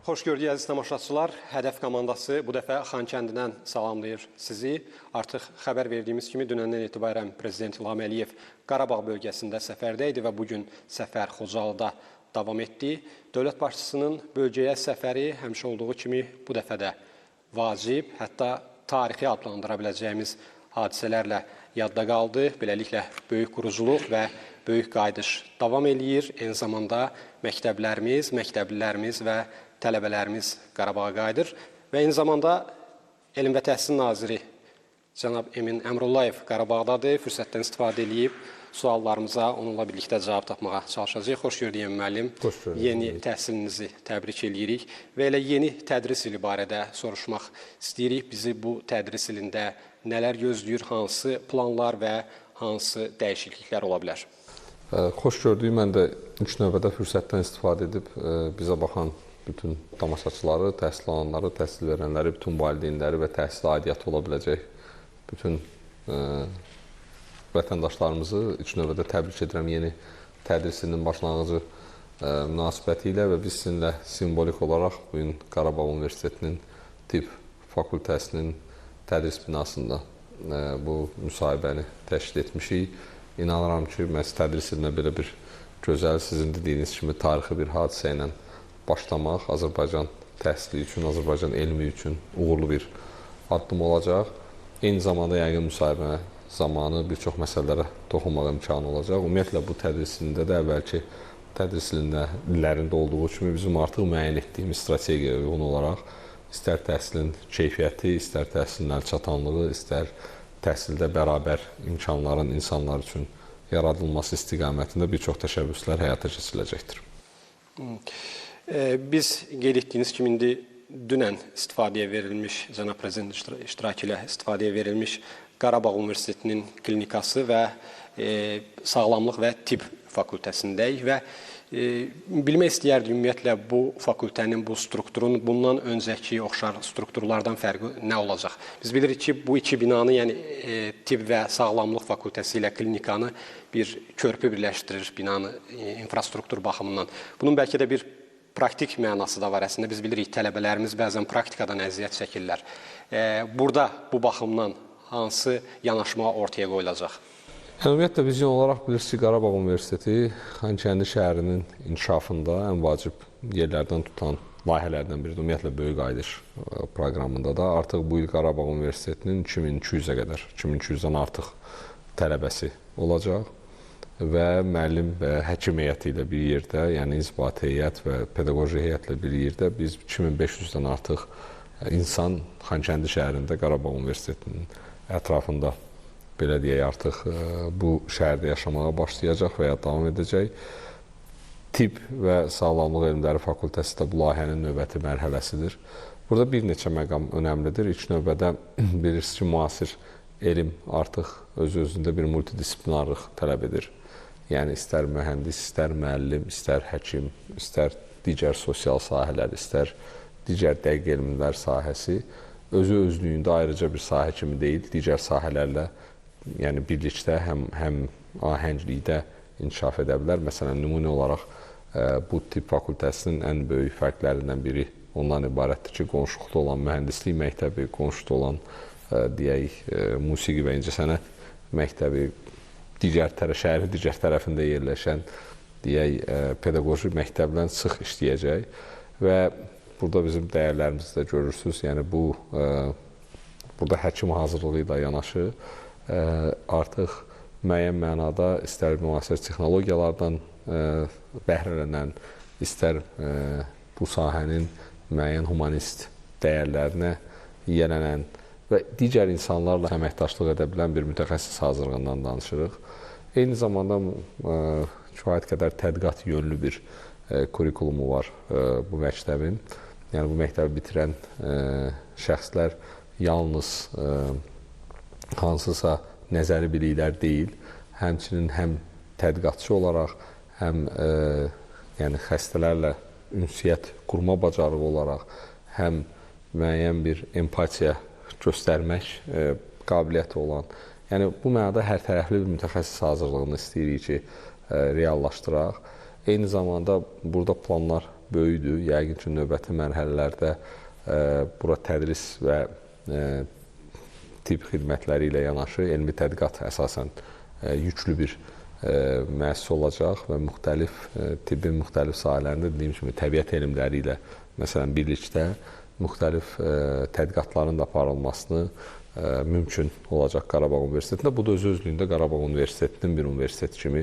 Xoş gördük əziz tamaşaçılar. Hədəf komandası bu dəfə Xankəndindən salamlayır sizi. Artıq xəbər verdiyimiz kimi dünəndən etibarən Prezident İlham Əliyev Qarabağ bölgəsində səfərdə idi və bugün səfər Xocalıda davam etdi. Dövlət başçısının bölgəyə səfəri həmişə olduğu kimi bu dəfə də vacib, hətta tarixi adlandıra biləcəyimiz hadisələrlə yadda qaldı. Beləliklə, böyük quruculuq və böyük qayıdış davam eləyir. Eyni zamanda məktəblilərimiz və tələbələrimiz Qarabağa qayıdır. Və eyni zamanda Elm və Təhsil Naziri cənab Emin Əmrullayev Qarabağdadır. Fürsətdən istifadə edib suallarımıza onunla birlikdə cavab tapmağa çalışacağıq. Xoş gördük Emin müəllim. Yeni təhsilinizi təbrik edirik və elə yeni tədris ili barədə soruşmaq istəyirik. Bizi bu tədris ilində nələr gözləyir, hansı planlar və hansı dəyişikliklər ola bilər? Xoş gördük. Mən də ilk növbədə fürsətdən istifadə edib bizə baxan bütün tamaşaçıları, təhsil alanları, təhsil verənləri, bütün valideynləri və təhsilə aidiyyatı ola biləcək bütün vətəndaşlarımızı ilk növbədə təbrik edirəm yeni tədris ilinin başlanğıcı münasibəti ilə və biz sizinlə simvolik olaraq bugün Qarabağ Universitetinin Tibb Fakültəsinin tədris binasında bu müsahibəni təşkil etmişik. İnanıram ki, məhz tədris ilinə belə bir gözəl, sizin dediyiniz kimi tarixi bir hadisə ilə başlamaq Azərbaycan təhsili üçün, Azərbaycan elmi üçün uğurlu bir addım olacaq. Eyni zamanda yəqin müsahibə zamanı bir çox məsələlərə toxunmaq imkanı olacaq. Ümumiyyətlə, bu tədris ilində də əvvəlki tədris illərində olduğu kimi bizim artıq müəyyən etdiyimiz strategiyaya uyğun olaraq istər təhsilin keyfiyyəti, istər təhsilin əlçatanlığı, istər təhsildə bərabər imkanların insanlar üçün yaradılması istiqamətində bir çox təşəbbüslər həyata keçiriləcəkdir. Biz qeyd etdiyiniz kimi indi dünən istifadəyə verilmiş, cənab prezident iştirakı ilə istifadəyə verilmiş Qarabağ Universitetinin klinikası və sağlamlıq və tibb fakültəsindəyik və bilmək istəyərdik ümumiyyətlə bu fakültənin, bu strukturun bundan öncəki oxşar strukturlardan fərqi nə olacaq? Biz bilirik ki, bu iki binanı, yəni tibb və sağlamlıq fakültəsi ilə klinikanı bir körpü birləşdirir binanı infrastruktur baxımından. Bunun bəlkə də bir praktik mənası da var əslində. Biz bilirik, tələbələrimiz bəzən praktikadan əziyyət çəkirlər. Burada bu baxımdan hansı yanaşma ortaya qoyulacaq? Ümumiyyətlə, vizyon olaraq bilirsiniz ki, Qarabağ Universiteti Xankəndi şəhərinin inkişafında ən vacib yerlərdən tutan layihələrdən biridir. Ümumiyyətlə, böyük qayıdış proqramında da artıq bu il Qarabağ Universitetinin 2200-ə qədər, 2200-dən artıq tələbəsi olacaq və müəllim və həkim heyəti ilə bir yerdə, yəni inzibati heyət və pedaqoji heyətlə bir yerdə biz 2500-dən artıq insan Xankəndi şəhərində Qarabağ Universitetinin ətrafında, belə deyək, artıq bu şəhərdə yaşamağa başlayacaq və ya davam edəcək. Tibb və Sağlamlıq Elmləri Fakültəsi də bu layihənin növbəti mərhələsidir. Burada bir neçə məqam önəmlidir. İlk növbədə bilirsiniz ki, müasir elm artıq öz-özündə bir multidisiplinarlıq tələb edir. Yəni, istər mühəndis, istər müəllim, istər həkim, istər digər sosial sahələr, istər digər dəqiq elmlər sahəsi özü-özlüyündə ayrıca bir sahə kimi deyil, digər sahələrlə yəni birlikdə həm ahənglikdə inkişaf edə bilər. Məsələn, nümunə olaraq bu tibb fakültəsinin ən böyük fərqlərindən biri ondan ibarətdir ki, qonşuluqda olan mühəndislik məktəbi, qonşuluqda olan deyək, musiqi və incəsənət məktəbi, şəhərin digər tərəfində yerləşən deyək, pedaqoji məktəblə sıx işləyəcək və burada bizim dəyərlərimizi də görürsünüz. Yəni, burada həkim hazırlığı ilə yanaşı artıq müəyyən mənada istər müasir texnologiyalardan bəhrələnən, istər bu sahənin müəyyən humanist dəyərlərinə yiyələnən və digər insanlarla əməkdaşlıq edə bilən bir mütəxəssis hazırlığından danışırıq. Eyni zamanda kifayət qədər tədqiqat yönlü bir kurikulumu var bu məktəbin. Yəni, bu məktəbi bitirən şəxslər yalnız hansısa nəzəri biliklər deyil, həmçinin həm tədqiqatçı olaraq, həm yəni xəstələrlə ünsiyyət qurma bacarığı olaraq, həm müəyyən bir empatiya göstərmək qabiliyyəti olan, yəni bu mənada hər tərəfli bir mütəxəssis hazırlığını istəyirik ki, reallaşdıraq. Eyni zamanda burada planlar böyükdür. Yəqin ki, növbəti mərhələlərdə bura tədris və tibb xidmətləri ilə yanaşı elmi tədqiqat əsasən yüklü bir müəssisə olacaq və müxtəlif tibbin müxtəlif sahələrində dediyim kimi təbiət elmləri ilə məsələn birlikdə müxtəlif tədqiqatların da aparılmasını mümkün olacaq Qarabağ Universitetində. Bu da öz-özlüyündə Qarabağ Universitetinin bir universitet kimi,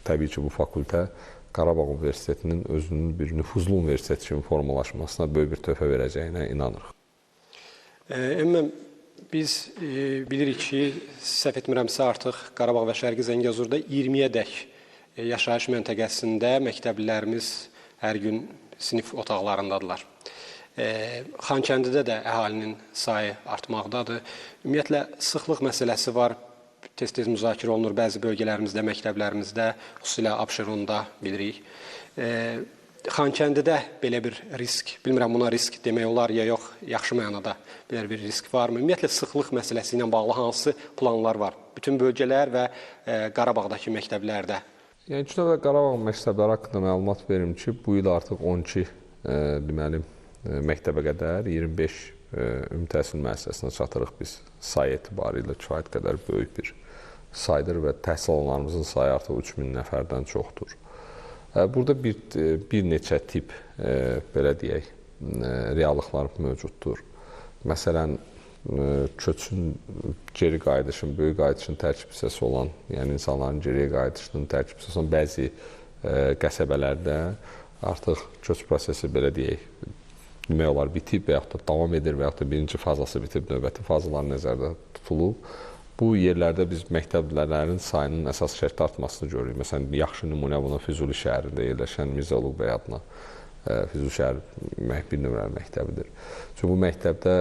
təbii ki, bu fakültə Qarabağ Universitetinin özünün bir nüfuzlu universitet kimi formalaşmasına böyük bir töhfə verəcəyinə inanırıq. Ümumən, biz bilirik ki, səhv etmirəmsə artıq Qarabağ və Şərqi Zəngəzurda 20-yədək yaşayış məntəqəsində məktəblilərimiz hər gün sinif otaqlarındadılar. Xankəndidə də əhalinin sayı artmaqdadır. Ümumiyyətlə, sıxlıq məsələsi var. Tez-tez müzakirə olunur bəzi bölgələrimizdə, məktəblərimizdə, xüsusilə Abşeronda bilirik. Xankəndidə belə bir risk, bilmirəm buna risk demək olar ya yox, yaxşı mənada belə bir risk varmı? Ümumiyyətlə, sıxlıq məsələsi ilə bağlı hansı planlar var? Bütün bölgələr və Qarabağdakı məktəblərdə. Yəni, ilk növbədə Qarabağ məktəbləri haqqında məlumat verim ki, bu il artıq 12 deməli, məktəbə qədər 25 ümumi təhsil müəssisəsinə çatırıq biz. Sayı etibarilə kifayət qədər böyük bir saydır və təhsil alanlarımızın sayı artıq 3000 nəfərdən çoxdur. Burada bir neçə tip, belə deyək, reallıqlar mövcuddur. Məsələn, köçün geri qayıdışın, böyük qayıdışın tərkib hissəsi olan, yəni insanların geriyə qayıdışının tərkib hissəsi olan bəzi qəsəbələrdə artıq köç prosesi, belə deyək, demək olar bitib və yaxud da davam edir və yaxud da birinci fazası bitib, növbəti fazalar nəzərdə tutulub. Bu yerlərdə biz məktəblərin sayının əsas şərtdə artmasını görürük. Məsələn, yaxşı nümunə buna Füzuli şəhərində yerləşən Mirzə Ulug bəy adına Füzuli şəhər bir nömrəli məktəbidir. Çünki bu məktəbdə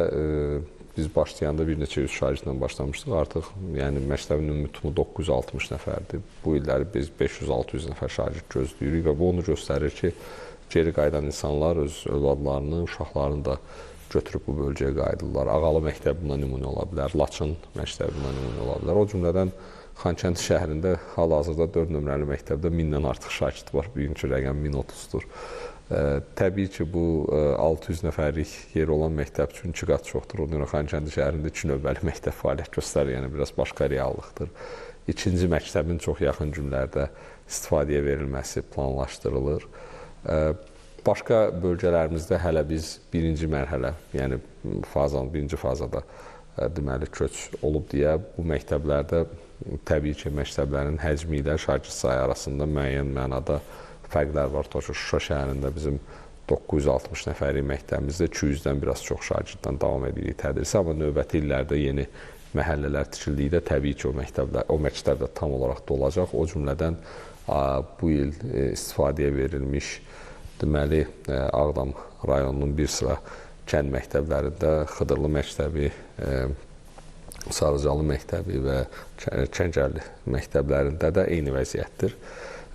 biz başlayanda bir neçə yüz şagirdlə başlamışdıq. Artıq yəni məktəbin ümumi tutumu 960 nəfərdir. Bu illəri biz 500-600 nəfər şagird gözləyirik və bu onu göstərir ki, geri qayıdan insanlar öz övladlarını, uşaqlarını da götürüb bu bölgəyə qayıdırlar. Ağalı məktəbi buna nümunə ola bilər, Laçın məktəbi buna nümunə ola bilər. O cümlədən Xankəndi şəhərində hal-hazırda 4 nömrəli məktəbdə 1000-dən artıq şagird var. Bugünkü rəqəm 1030-dur. Təbii ki, bu 600 nəfərlik yer olan məktəb üçün 2 qat çoxdur. Ona görə Xankəndi şəhərində 2 növbəli məktəb fəaliyyət göstərir, yəni biraz başqa reallıqdır. İkinci məktəbin çox yaxın günlərdə istifadəyə verilməsi planlaşdırılır. Başqa bölgələrimizdə hələ biz birinci mərhələ, yəni birinci fazada deməli köç olub deyə bu məktəblərdə təbii ki, məktəblərin həcmi ilə şagird sayı arasında müəyyən mənada fərqlər var. Şuşa şəhərində bizim 960 nəfərlik məktəbimizdə 200-dən biraz çox şagirddən davam edirik tədrisi, amma növbəti illərdə yeni məhəllələr tikildikdə təbii ki, o məktəb də tam olaraq dolacaq. O cümlədən bu il istifadəyə verilmiş deməli, Ağdam rayonunun bir sıra kənd məktəblərində Xıdırlı məktəbi, Sarıcalı məktəbi və Kəngərli məktəblərində də eyni vəziyyətdir.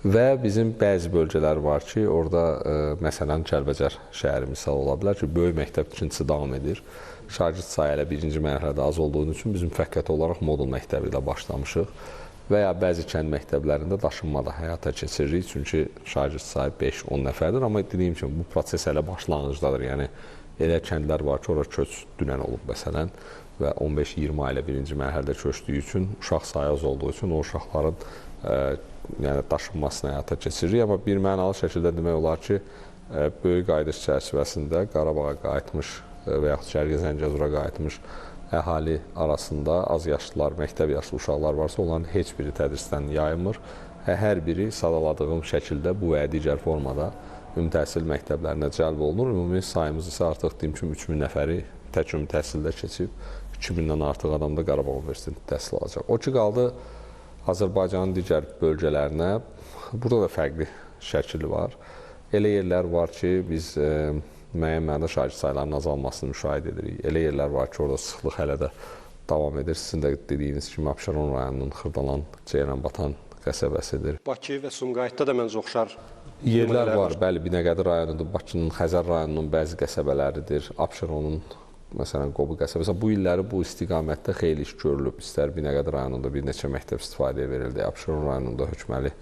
Və bizim bəzi bölgələr var ki, orada məsələn Kəlbəcər şəhəri misal ola bilər ki, böyük məktəb tikintisi davam edir. Şagird sayı ilə birinci mərhələdə az olduğu üçün biz müvəqqəti olaraq modul məktəbi ilə başlamışıq. Və ya bəzi kənd məktəblərində daşınma da həyata keçiririk. Çünki şagird sayı 5-10 nəfərdir. Amma dediyim kimi, bu proses hələ başlanğıcdadır. Yəni, elə kəndlər var ki, orada köç dünən olub məsələn və 15-20 ailə birinci mərhələdə köçdüyü üçün, uşaq sayı az olduğu üçün o uşaqların daşınmasını həyata keçiririk. Amma bir mənalı şəkildə demək olar ki, böyük qayıdış çərçivəsində Qarabağa qayıtmış və yaxud Şərqi Zəngəzura qayıtmış əhali arasında az yaşlılar, məktəb yaşlı uşaqlar varsa, onların heç biri tədrisdən yayılmır. Hər biri sadaladığım şəkildə bu və digər formada ümumi təhsil məktəblərinə cəlb olunur. Ümumi sayımız isə artıq deyim ki, 3000 nəfəri tək ümumi təhsildə keçib, 2000-dən artıq adam da Qarabağ Universitetində təhsil alacaq. O ki, qaldı Azərbaycanın digər bölgələrinə. Burada da fərqli şəkili var. Elə yerlər var ki, biz müəyyən mənada şagird saylarının azalmasını müşahidə edirik. Elə yerlər var ki, orada sıxlıq hələ də davam edir. Sizin də dediyiniz kimi, Abşeron rayonunun Xırdalan, Ceyranbatan qəsəbəsidir. Bakı və Sumqayıtda da məncə oxşar yerlər var. Bəli, Binəqədi rayonudur, Bakının Xəzər rayonunun bəzi qəsəbələridir, Abşeronun məsələn Qobu qəsəbəsi. Bu illəri bu istiqamətdə xeyli iş görülüb. İstər Binəqədi rayonunda bir neçə məktəb istifadəyə verildi, Abşeron rayonunda hökməli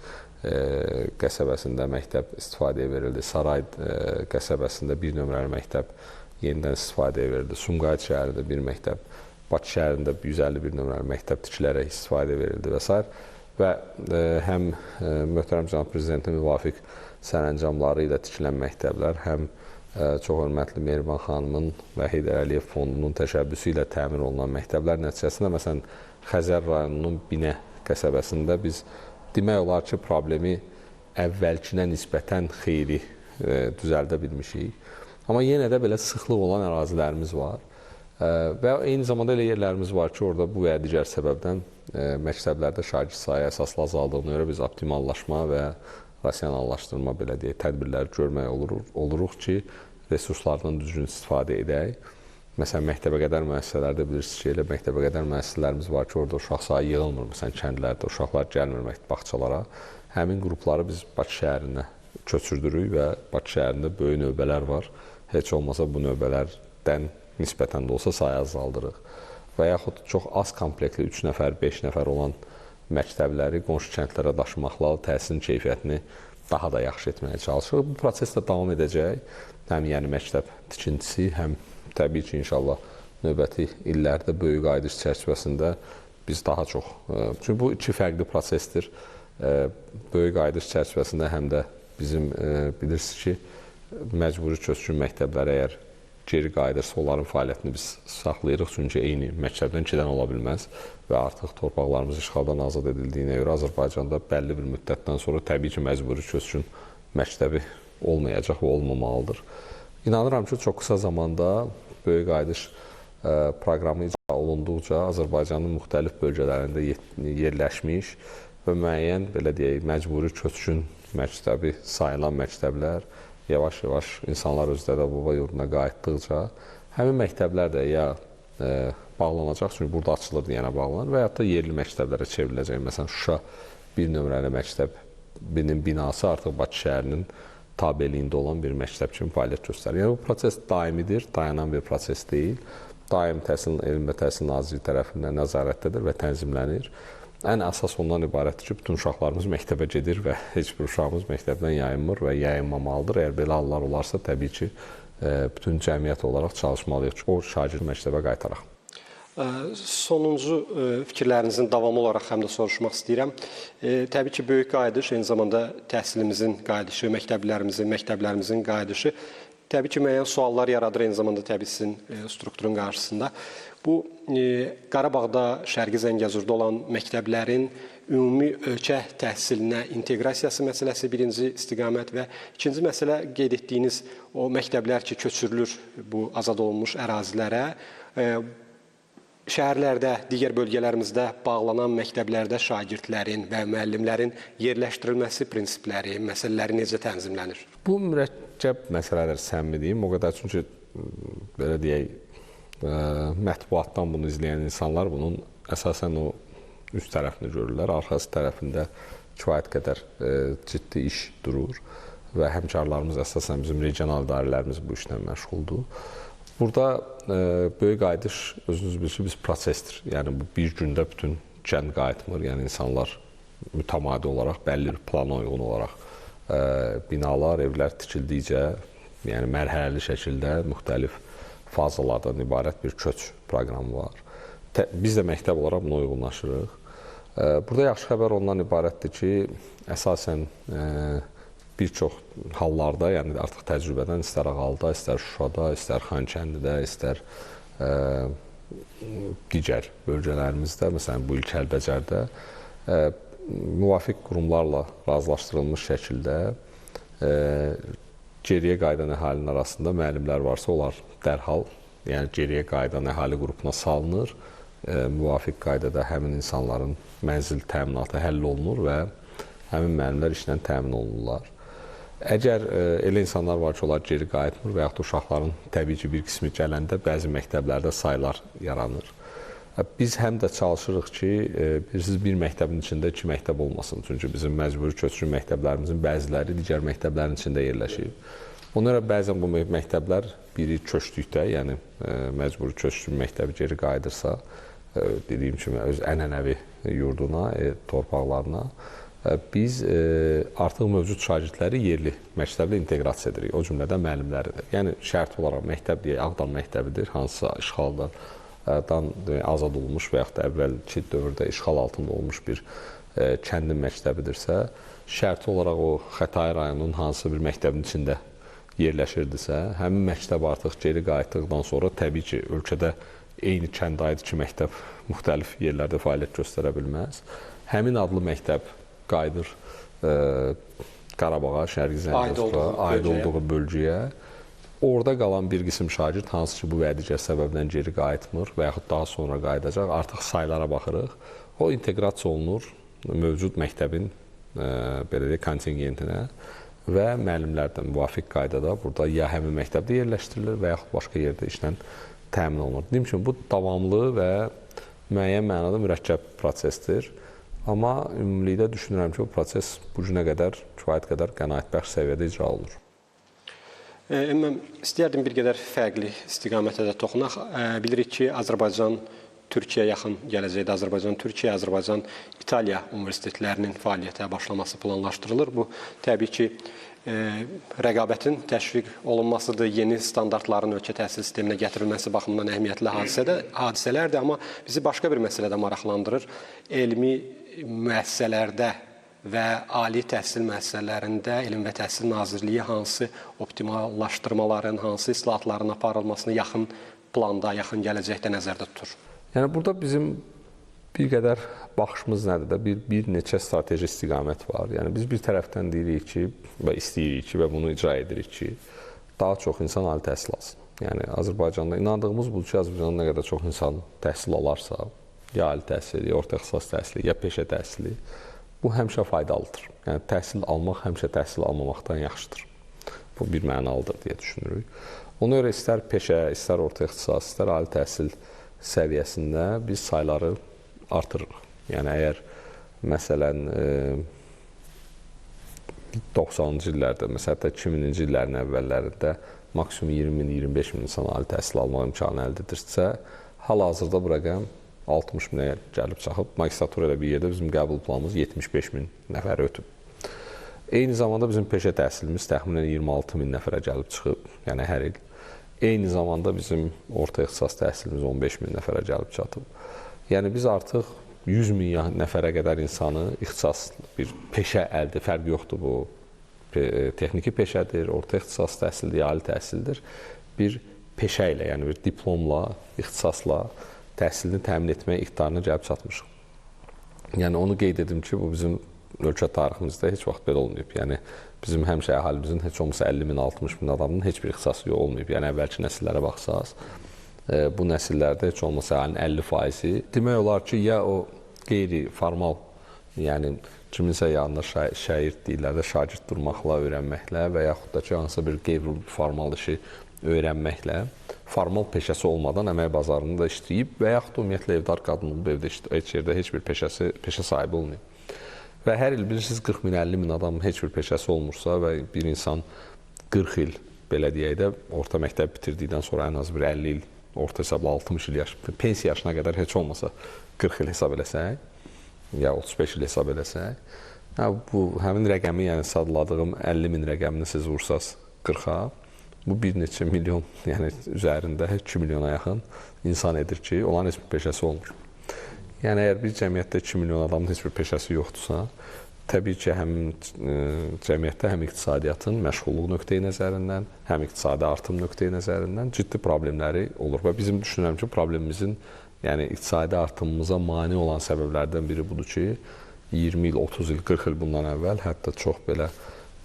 qəsəbəsində məktəb istifadəyə verildi. Saray qəsəbəsində 1 nömrəli məktəb yenidən istifadəyə verildi. Sumqayıt şəhərində bir məktəb, Bakı şəhərində 151 nömrəli məktəb tikilərək istifadəyə verildi və s. Və həm möhtərəm cənab prezidentin müvafiq sərəncamları ilə tikilən məktəblər, həm çox hörmətli Mehriban xanımın və Heydər Əliyev fondunun təşəbbüsü ilə təmin olunan məktəblər nəticəsində, məsələn, Xəzər rayonunun Binə qəsəbəsində biz demək olar ki, problemi əvvəlkinə nisbətən xeyli düzəldə bilmişik. Amma yenə də belə sıxlıq olan ərazilərimiz var. Və eyni zamanda elə yerlərimiz var ki, orada bu və ya digər səbəbdən məktəblərdə şagird sayı əsaslı azaldığına görə biz optimallaşma və rasionallaşdırma belə deyək, tədbirləri görmək oluruq ki, resurslardan düzgün istifadə edək. Məsələn, məktəbə qədər müəssisələrdə bilirsiniz ki, elə məktəbə qədər müəssisələrimiz var ki, orada uşaq sayı yığılmır. Məsələn, kəndlərdə uşaqlar gəlmir məktəb bağçalara. Həmin qrupları biz Bakı şəhərinə köçürdürük və Bakı şəhərində böyük növbələr var. Heç olmasa bu növbələrdən nisbətən də olsa sayı azaldırıq. Və yaxud çox az komplektli 3 nəfər, 5 nəfər olan məktəbləri qonşu kəndlərə daşımaqla təhsilin keyfiyyətini daha da yaxşı etməyə çalışırıq. Bu proses də davam edəcək. Həm yəni məktəb tikintisi, həm təbii ki, inşallah növbəti illərdə böyük qayıdış çərçivəsində biz daha çox... Çünki bu iki fərqli prosesdir. Böyük qayıdış çərçivəsində həm də bizim bilirsiniz ki, məcburi köçkün məktəblər əgər geri qayıdırsa, onların fəaliyyətini biz saxlayırıq. Çünki eyni məktəbdən 2-dən ola bilməz və artıq torpaqlarımız işğaldan azad edildiyinə görə Azərbaycanda bəlli bir müddətdən sonra təbii ki, məcburi köçkün məktəbi olmayacaq və olmamalıdır. İnanıram ki, çox qısa zamanda böyük qayıdış proqramı icra olunduqca Azərbaycanın müxtəlif bölgələrində yerləşmiş və müəyyən, belə deyək, məcburi köçkün məktəbi sayılan məktəblər yavaş-yavaş insanlar özləri baba yurduna qayıtdıqca həmin məktəblər də ya bağlanacaq, çünki burada açılır deyənə bağlanır və yaxud da yerli məktəblərə çevriləcək. Məsələn, Şuşa 1 nömrəli məktəbinin binası artıq Bakı şəhərinin tabeliyində olan bir məktəb kimi fəaliyyət göstərir. Yəni, bu proses daimidir, dayanan bir proses deyil. Daim Elm və Təhsil Nazirliyi tərəfindən nəzarətdədir və tənzimlənir. Ən əsas ondan ibarətdir ki, bütün uşaqlarımız məktəbə gedir və heç bir uşağımız məktəbdən yayınmır və yayınmamalıdır. Əgər belə hallar olarsa, təbii ki, bütün cəmiyyət olaraq çalışmalıyıq ki, o şagird məktəbə qaytaraq. Sonuncu fikirlərinizin davamı olaraq həm də soruşmaq istəyirəm. Təbii ki, böyük qayıdış, eyni zamanda təhsilimizin qayıdışı, məktəblərimizin qayıdışı təbii ki, müəyyən suallar yaradır, eyni zamanda təbii sizin strukturun qarşısında. Bu, Qarabağda, Şərqi Zəngəzurda olan məktəblərin ümumi ölkə təhsilinə inteqrasiyası məsələsi birinci istiqamət və ikinci məsələ qeyd etdiyiniz o məktəblər ki, köçürülür bu azad olunmuş ərazilərə. Şəhərlərdə, digər bölgələrimizdə bağlanan məktəblərdə şagirdlərin və müəllimlərin yerləşdirilməsi prinsipləri, məsələləri necə tənzimlənir? Bu mürəkkəb məsələlər səmimi deyim, o qədər çünki belə deyək, mətbuatdan bunu izləyən insanlar bunun əsasən o üst tərəfini görürlər, arxası tərəfində kifayət qədər ciddi iş durur və həmkarlarımız əsasən bizim regional idarələrimiz bu işlə məşğuldur. Burada böyük qayıdış, özünüz bilirsiniz, biz prosesdir. Yəni, bu bir gündə bütün kənd qayıtmır. Yəni, insanlar mütəmadi olaraq, bəlli bir plana uyğun olaraq binalar, evlər tikildikcə, yəni mərhələli şəkildə müxtəlif fazalardan ibarət bir köç proqramı var. Biz də məktəb olaraq buna uyğunlaşırıq. Burada yaxşı xəbər ondan ibarətdir ki, əsasən bir çox hallarda, yəni artıq təcrübədən istər Ağalda, istər Şuşada, istər Xankəndidə, istər digər bölgələrimizdə, məsələn bu il Kəlbəcərdə müvafiq qurumlarla razılaşdırılmış şəkildə geriyə qayıdan əhalinin arasında müəllimlər varsa, onlar dərhal, yəni geriyə qayıdan əhali qrupuna salınır. Müvafiq qaydada həmin insanların mənzil təminatı həll olunur və həmin müəllimlər işlə təmin olunurlar. Əgər elə insanlar var ki, onlar geri qayıtmır və yaxud uşaqların təbii ki, bir qismi gələndə bəzi məktəblərdə saylar yaranır. Biz həm də çalışırıq ki, bir məktəbin içində 2 məktəb olmasın. Çünki bizim məcburi köçkün məktəblərimizin bəziləri digər məktəblərin içində yerləşir. Ona görə bəzən bu məktəblər biri köçdükdə, yəni məcburi köçkün məktəbi geri qayıdırsa, dediyim kimi öz ənənəvi yurduna, torpaqlarına, biz artıq mövcud şagirdləri yerli məktəblə inteqrasiya edirik, o cümlədən müəllimləridir. Yəni şərt olaraq məktəb deyək, Ağdam məktəbidir, hansısa işğaldan azad olmuş və yaxud da əvvəlki dövrdə işğal altında olmuş bir kəndin məktəbidirsə, şərti olaraq o Xətai rayonunun hansısa bir məktəbin içində yerləşirdisə, həmin məktəb artıq geri qayıtdıqdan sonra təbii ki, ölkədə eyni kəndə aid iki məktəb müxtəlif yerlərdə fəaliyyət göstərə bilməz. Həmin adlı məktəb qayıdır Qarabağa, Şərqi Zəngəzura, aid olduğu bölgəyə. Orada qalan bir qism şagird, hansı ki, bu və digər səbəbdən geri qayıtmır və yaxud daha sonra qayıdacaq, artıq saylara baxırıq. O inteqrasiya olunur mövcud məktəbin belə deyək, kontingentinə və müəllimlər də müvafiq qaydada burada ya həmin məktəbdə yerləşdirilir və yaxud başqa yerdə işlə təmin olunur. Deyim ki, bu davamlı və müəyyən mənada mürəkkəb prosesdir. Amma ümumilikdə düşünürəm ki, o proses bu günə qədər kifayət qədər qənaətbəxş səviyyədə icra olunur. Mən istəyərdim bir qədər fərqli istiqamətə də toxunaq. Bilirik ki, Azərbaycan Türkiyə yaxın gələcəkdə Azərbaycan-Türkiyə, Azərbaycan-İtaliya universitetlərinin fəaliyyətə başlaması planlaşdırılır. Bu, təbii ki, rəqabətin təşviq olunmasıdır, yeni standartların ölkə təhsil sisteminə gətirilməsi baxımından əhəmiyyətli hadisələrdir. Amma bizi başqa bir məsələ də maraqlandırır. Elmi müəssisələrdə və ali təhsil müəssisələrində Elm və Təhsil Nazirliyi hansı optimallaşdırmaların, hansı islahatların aparılmasını yaxın planda, yaxın gələcəkdə nəzərdə tutur? Yəni, burada bizim bir qədər baxışımız nədir də, bir neçə strateji istiqamət var. Yəni, biz bir tərəfdən deyirik ki, və istəyirik ki, və bunu icra edirik ki, daha çox insan ali təhsil alsın. Yəni, Azərbaycanda inandığımız budur ki, Azərbaycanda nə qədər çox insan təhsil alarsa, ya ali təhsili, ya orta ixtisas təhsili, ya peşə təhsili, bu həmişə faydalıdır. Yəni, təhsil almaq həmişə təhsil almamaqdan yaxşıdır. Bu bir mənalıdır deyə düşünürük. Ona görə istər peşə, istər orta ixtisas, istər ali təhsil səviyyəsində biz sayları artırırıq. Yəni, əgər məsələn 90-cı illərdə, məsələn, hətta 2000-ci illərin əvvəllərində maksimum 20 min, 25 min insan ali təhsil almaq imkanı əldə edirsə, hal-hazırda bu rəqəm 60 minə gəlib çıxıb. Magistratura ilə bir yerdə bizim qəbul planımız 75 min nəfəri ötüb. Eyni zamanda bizim peşə təhsilimiz təxminən 26 min nəfərə gəlib çıxıb, yəni hər il. Eyni zamanda bizim orta ixtisas təhsilimiz 15 min nəfərə gəlib çatıb. Yəni biz artıq 100 min nəfərə qədər insanı ixtisas bir peşə əldə, fərq yoxdur bu. Texniki peşədir, orta ixtisas təhsildir, ali təhsildir. Bir peşə ilə, yəni bir diplomla, ixtisasla təhsilini təmin etməyə iqtidarına gəlib çatmışıq. Yəni onu qeyd edim ki, bu bizim ölkə tariximizdə heç vaxt belə olmayıb. Yəni bizim həmişə əhalimizin heç olmasa 50 min, 60 min adamın heç bir ixtisası olmayıb. Yəni əvvəlki nəsillərə baxsaq, bu nəsillərdə heç olmasa 50%-i demək olar ki, ya o qeyri-formal, yəni kiminsə yanında şagird deyirlər də, şagird durmaqla, öyrənməklə və yaxud da ki, hansısa bir qeyri-formal işi öyrənməklə, formal peşəsi olmadan əmək bazarında da işləyib və yaxud da ümumiyyətlə evdar qadın olub, evdə heç yerdə heç bir peşə sahibi olmayıb. Və hər il bilirsiniz 40 min, 50 min adam heç bir peşəsi olmursa və bir insan 40 il, belə deyək də, orta məktəb bitirdikdən sonra ən az bir 50 il, orta hesabla 60 il pensiya yaşına qədər heç olmasa 40 il hesab eləsək, ya 35 il hesab eləsək, bu həmin rəqəmi, yəni sadladığım 50 min rəqəmini siz vursanız 40-a, bu bir neçə milyon, yəni üzərində 2 milyona yaxın insan edir ki, onların heç bir peşəsi olmur. Yəni, əgər bir cəmiyyətdə 2 milyon adamın heç bir peşəsi yoxdursa, təbii ki, həmin cəmiyyətdə həm iqtisadiyyatın məşğulluq nöqteyi nəzərindən, həm iqtisadi artım nöqteyi nəzərindən ciddi problemləri olur. Və bizim düşünürəm ki, problemimizin, yəni iqtisadi artımımıza mane olan səbəblərdən biri budur ki, 20 il, 30 il, 40 il bundan əvvəl, hətta çox belə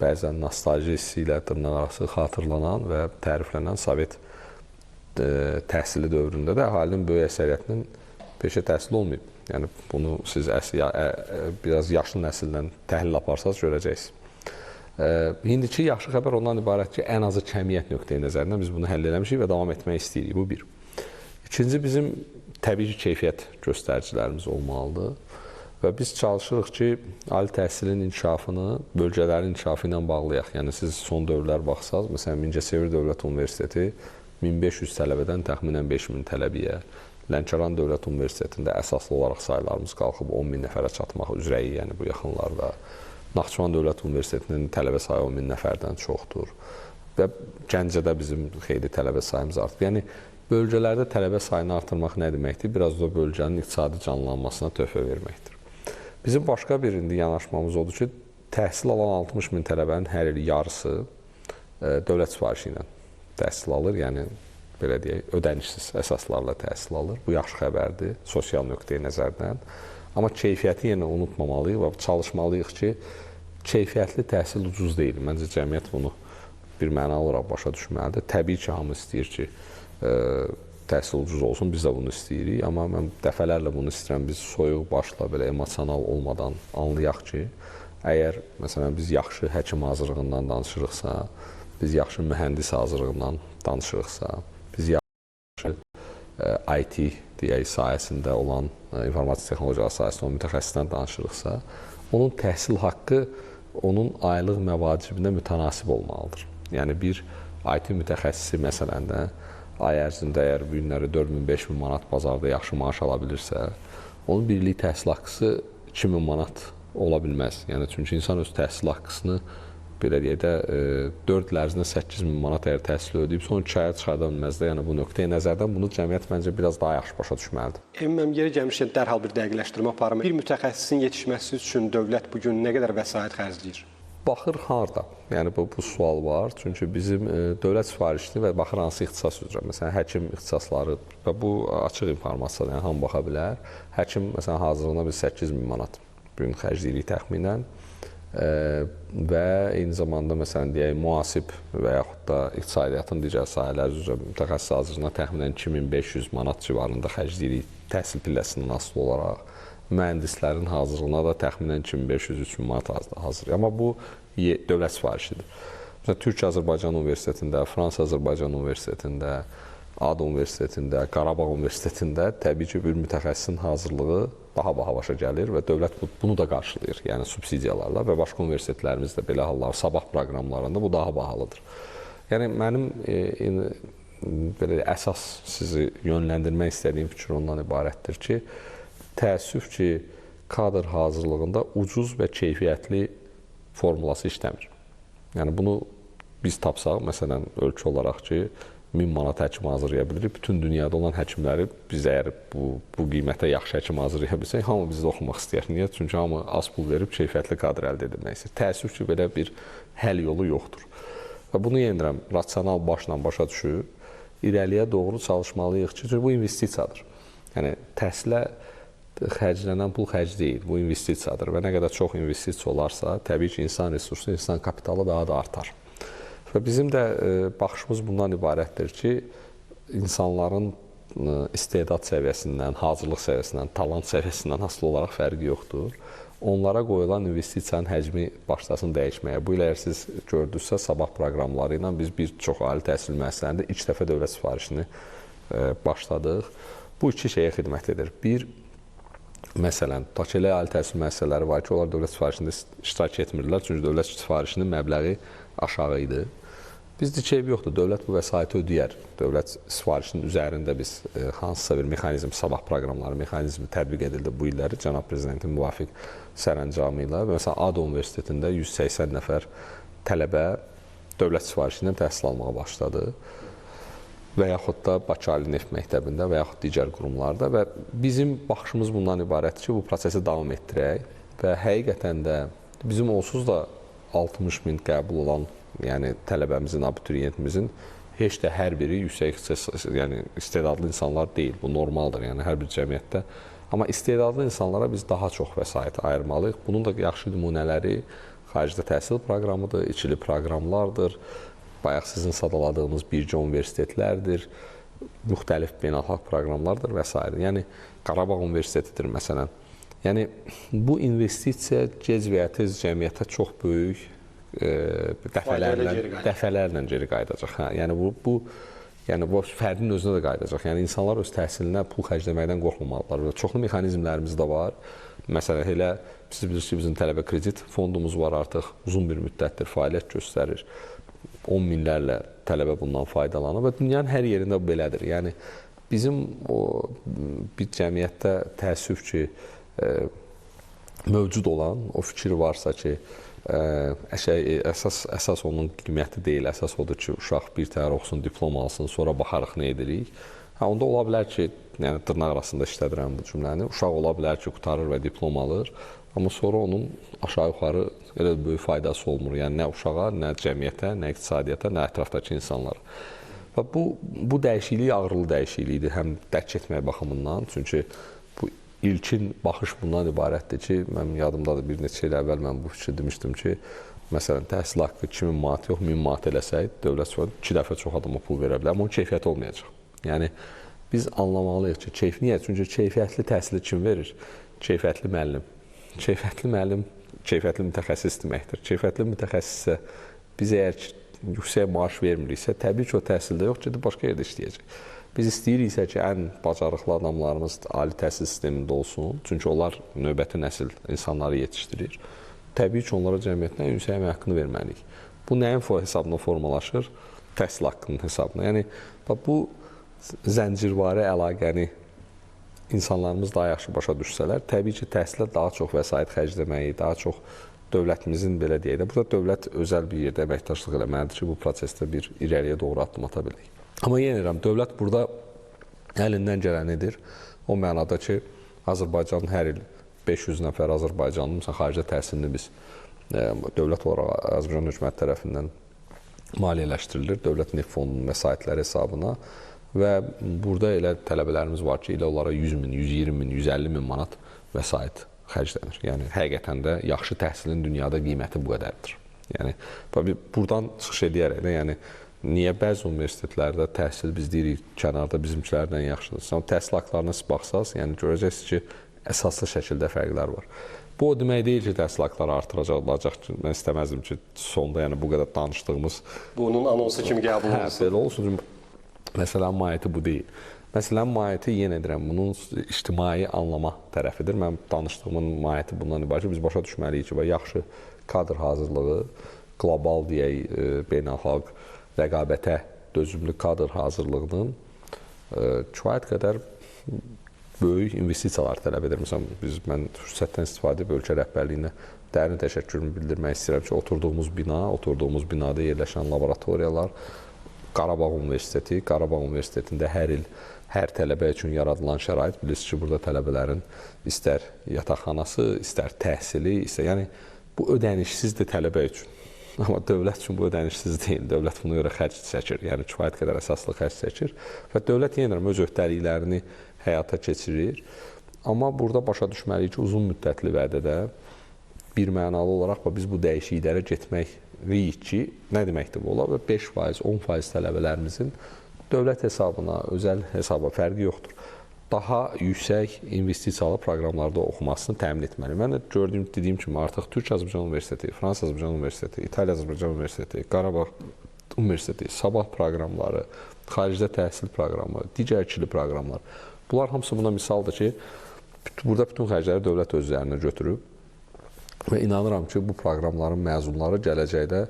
bəzən nostalji hissi ilə dırnaqarası xatırlanan və təriflənən Sovet təhsili dövründə də əhalinin böyük əksəriyyətinin peşə təhsili olmayıb. Yəni, bunu siz biraz yaşlı nəsillə təhlil aparsanız görəcəksiniz. İndiki yaxşı xəbər ondan ibarət ki, ən azı kəmiyyət nöqteyi nəzərindən biz bunu həll eləmişik və davam etmək istəyirik. Bu bir. İkinci, bizim təbii ki, keyfiyyət göstəricilərimiz olmalıdır. Və biz çalışırıq ki, ali təhsilin inkişafını bölgələrin inkişafı ilə bağlayaq. Yəni, siz son dövrlər baxsaq, məsələn, Mingəçevir Dövlət Universiteti 1500 tələbədən təxminən 5000 tələbəyə, Lənkəran Dövlət Universitetində əsaslı olaraq sayılarımız qalxıb 10.000 nəfərə çatmaq üzrəyik, yəni bu yaxınlarda. Naxçıvan Dövlət Universitetinin tələbə sayı 10.000 nəfərdən çoxdur və Gəncədə bizim xeyli tələbə sayımız artıb. Yəni, bölgələrdə tələbə sayını artırmaq nə deməkdir? Biraz da bölgənin iqtisadi canlanmasına töhfə verməkdir. Bizim başqa bir indi yanaşmamız odur ki, təhsil alan 60.000 tələbənin hər il yarısı dövlət sifarişi ilə təhsil alır, yəni belə deyək, ödənişsiz əsaslarla təhsil alır. Bu yaxşı xəbərdir, sosial nöqteyi nəzərdən. Amma keyfiyyəti yenə unutmamalıyıq və çalışmalıyıq ki, keyfiyyətli təhsil ucuz deyil. Məncə cəmiyyət bunu bir mənalı olaraq başa düşməlidir. Təbii ki, hamı istəyir ki, təhsil ucuz olsun, biz də bunu istəyirik. Amma mən dəfələrlə bunu istəyirəm, biz soyuq başla, belə emosional olmadan anlayaq ki, əgər, məsələn, biz yaxşı həkim hazırlığından danışırıqsa, biz yaxşı mühəndis hazırlığından danışırıqsa, biz yaxşı IT deyək, sahəsində olan, informasiya texnologiyaları sahəsində olan mütəxəssisdən danışırıqsa, onun təhsil haqqı onun aylıq məvacibinə mütənasib olmalıdır. Yəni, bir IT mütəxəssisi məsələn də ay ərzində əgər bu günləri 4.000-5.000 manat bazarda yaxşı maaş ala bilirsə, onun birlik təhsil haqqısı 2.000 manat ola bilməz. Yəni, çünki insan öz təhsil haqqısını belə deyək də 4 il ərzində 8.000 manat əgər təhsil ödəyib, sonra 2 aya çıxarda bilməz də. Yəni, bu nöqteyi nəzərdən bunu cəmiyyət məncə biraz daha yaxşı başa düşməlidir. Mən yeri gəlmişkən dərhal bir dəqiqləşdirmə aparım. Bir mütəxəssisin yetişməsi üçün dövlət bugün nə qədər vəsait xərcləyir? Baxır harda? Yəni, bu sual var. Çünki bizim dövlət sifarişli və baxır hansı ixtisas üzrə. Məsələn, həkim ixtisasları və bu açıq informasiyadır, yəni hamı baxa bilər. Həkim, məsələn, hazırlığına biz 8.000 manat bu gün xərcləyirik təxminən. Və eyni zamanda məsələn deyək müasib və yaxud da iqtisadiyyatın digər sahələri üzrə mütəxəssis hazırlığına təxminən 2500 manat civarında xərcləyirik təhsil pilləsindən asılı olaraq. Mühəndislərin hazırlığına da təxminən 2500-3000 manat hazırlayır. Amma bu dövlət sifarişidir. Məsələn, Türk-Azərbaycan Universitetində, Fransa-Azərbaycan Universitetində, ADA Universitetində, Qarabağ Universitetində təbii ki, bir mütəxəssisin hazırlığı daha baha başa gəlir və dövlət bunu da qarşılayır, yəni subsidiyalarla və başqa universitetlərimizdə belə hallar, sabah proqramlarında bu daha bahalıdır. Yəni, mənim belə əsas sizi yönləndirmək istədiyim fikir ondan ibarətdir ki, təəssüf ki, kadr hazırlığında ucuz və keyfiyyətli formulası işləmir. Yəni, bunu biz tapsaq, məsələn, ölkə olaraq ki, 1000 manat həkim hazırlaya bilirik. Bütün dünyada olan həkimləri biz əgər bu qiymətə yaxşı həkim hazırlaya bilsək, hamı bizdə oxumaq istəyər. Niyə? Çünki hamı az pul verib keyfiyyətli kadr əldə edilmək istəyir. Təəssüf ki, belə bir həll yolu yoxdur. Və bunu yenirəm, rasional başla başa düşüb, irəliyə doğru çalışmalıyıq ki, bu investisiyadır. Yəni, təhsilə xərclənən pul xərc deyil, bu investisiyadır və nə qədər çox investisiya olarsa, təbii ki, insan resursu, insan kapitalı daha da artar. Və bizim də baxışımız bundan ibarətdir ki, insanların istedad səviyyəsindən, hazırlıq səviyyəsindən, talant səviyyəsindən asılı olaraq fərqi yoxdur. Onlara qoyulan investisiyanın həcmi başlasın dəyişməyə. Bu il əgər siz gördünüzsə, sabah proqramları ilə biz bir çox ali təhsil müəssisələrində ilk dəfə dövlət sifarişini başladıq. Bu iki şeyə xidmət edir. Bir, məsələn, tutaq ki, elə ali təhsil müəssisələri var ki, onlar dövlət sifarişində iştirak etmirdilər, çünki dövlət sifarişinin məbləği aşağı idi. Bizdə keyfi yoxdur, dövlət bu vəsaiti ödəyər. Dövlət sifarişinin üzərində biz hansısa bir mexanizm, sabah proqramları mexanizmi tətbiq edildi bu illəri Cənab Prezidentin müvafiq sərəncamı ilə. Məsələn, ADA Universitetində 180 nəfər tələbə dövlət sifarişi ilə təhsil almağa başladı. Və yaxud da Bakı Ali Neft Məktəbində və yaxud digər qurumlarda və bizim baxışımız bundan ibarətdir ki, bu prosesi davam etdirək və həqiqətən də bizim onsuz da 60.000 qəbul olan yəni tələbəmizin, abituriyentimizin heç də hər biri yüksək yəni istedadlı insanlar deyil. Bu normaldır, yəni hər bir cəmiyyətdə. Amma istedadlı insanlara biz daha çox vəsait ayırmalıyıq. Bunun da yaxşı nümunələri xaricdə təhsil proqramıdır, içili proqramlardır, bayaq sizin sadaladığınız bircə universitetlərdir, müxtəlif beynəlxalq proqramlardır və s. Yəni Qarabağ Universitetidir məsələn. Yəni bu investisiya gec və ya tez cəmiyyətə çox böyük dəfələrlə geri qayıdacaq. Yəni bu fərdin özünə də qayıdacaq. Yəni insanlar öz təhsilinə pul xərcləməkdən qorxmamalıdırlar. Çoxlu mexanizmlərimiz də var. Məsələn, elə siz bilirsiniz ki, bizim tələbə kredit fondumuz var artıq, uzun bir müddətdir fəaliyyət göstərir. 10 minlərlə tələbə bundan faydalanır və dünyanın hər yerində belədir. Yəni bizim bir cəmiyyətdə təəssüf ki, mövcud olan o fikir varsa ki, əsas onun qiyməti deyil, əsas odur ki, uşaq bir təhər oxusun, diplom alsın, sonra baxarıq nə edirik. Onda ola bilər ki, yəni dırnaq arasında işlədirəm bu cümləni, uşaq ola bilər ki, qutarır və diplom alır, amma sonra onun aşağı-yuxarı elə böyük faydası olmur. Yəni nə uşağa, nə cəmiyyətə, nə iqtisadiyyata, nə ətrafdakı insanlara. Və bu dəyişiklik ağrılı dəyişiklikdir, həm dərk etmək baxımından, çünki bu ilkin baxış bundan ibarətdir ki, mən yadımdadır bir neçə il əvvəl mən bu fikri demişdim ki, məsələn, təhsil haqqı 2000 manat yox, 1000 manat eləsəydi, dövlət 2 dəfə çox adama pul verə bilər, amma onun keyfiyyəti olmayacaq. Yəni, biz anlamalıyıq ki, niyə? Çünki keyfiyyətli təhsili kim verir? Keyfiyyətli müəllim. Keyfiyyətli müəllim, keyfiyyətli mütəxəssis deməkdir. Keyfiyyətli mütəxəssisə biz əgər yüksək maaş vermiriksə, təbii ki, o təhsildə yox, gedib başqa yerdə işləyəcək. Biz istəyiriksə ki, ən bacarıqlı adamlarımız ali təhsil sistemində olsun, çünki onlar növbəti nəsil insanları yetişdirir. Təbii ki, onlara cəmiyyətdən yüksək əmək haqqını verməliyik. Bu nəyin hesabına formalaşır? Təhsil haqqının hesabına. Yəni, bu zəncirvari əlaqəni insanlarımız daha yaxşı başa düşsələr, təbii ki, təhsilə daha çox vəsait xərcləməyi, daha çox dövlətimizin, belə deyək də, burada dövlət özəl bir yerdə əməkdaşlıq eləməlidir ki, bu prosesdə bir irəliyə doğru addım ata bildik. Amma yenə deyirəm, dövlət burada əlindən gələn o mənada ki, Azərbaycanın hər il 500 nəfər Azərbaycanlı, məsələn, xaricdə təhsilini biz dövlət olaraq Azərbaycan hökuməti tərəfindən maliyyələşdirilir, dövlət neft fondunun vəsaitləri hesabına və burada elə tələbələrimiz var ki, elə onlara 100 min, 120 min, 150 min manat vəsait xərclənir. Yəni, həqiqətən də yaxşı təhsilin dünyada qiyməti bu qədərdir. Yəni, buradan çıxış edərək də, yəni, niyə bəzi universitetlərdə təhsil biz deyirik, kənarda bizimkilərdən yaxşıdır. Amma təhsil haqlarına siz baxsaz, yəni görəcəksiniz ki, əsaslı şəkildə fərqlər var. Bu o demək deyil ki, təhsil haqları artıracaq ki, mən istəməzdim ki, sonda yəni bu qədər danışdığımız bunun anonsu kimi qəbul olunsun. Belə olsun. Məsələnin mahiyyəti bu deyil. Məsələnin mahiyyəti, yenə deyirəm, bunun ictimai anlama tərəfidir. Mən danışdığımın mahiyyəti bundan ibarət ki, biz başa düşməliyik ki, yaxşı kadr hazırlığı, qlobal deyək, beynəlxalq rəqabətə dözümlü kadr hazırlığının kifayət qədər böyük investisiyalar tələb edir. Məsələn, mən fürsətdən istifadə edib ölkə rəhbərliyinə dərin təşəkkürümü bildirmək istəyirəm ki, oturduğumuz binada yerləşən laboratoriyalar, Qarabağ Universitetində hər il hər tələbə üçün yaradılan şərait, bilirsiniz ki, burada tələbələrin istər yataqxanası, istər təhsili, yəni bu ödənişsizdir tələbə üçün. Amma dövlət üçün bu ödənişsiz deyil. Dövlət buna görə xərc çəkir, yəni kifayət qədər əsaslı xərc çəkir və dövlət yenə öz öhdəliklərini həyata keçirir. Amma burada başa düşməliyik ki, uzun müddətli vədədə bir mənalı olaraq biz bu dəyişikliklərə getməliyik ki, nə deməkdir bu? Ola və 5%, 10% tələbələrimizin dövlət hesabına, özəl hesaba fərqi yoxdur. Daha yüksək investisiyalı proqramlarda oxumasını təmin etməli. Mən də dediyim kimi artıq Türk Azərbaycan Universiteti, Fransa Azərbaycan Universiteti, İtaliya Azərbaycan Universiteti, Qarabağ Universiteti, sabah proqramları, xaricdə təhsil proqramı, digər ikili proqramlar. Bunlar hamısı buna misaldır ki, burada bütün xərcləri dövlət öz üzərinə götürüb və inanıram ki, bu proqramların məzunları gələcəkdə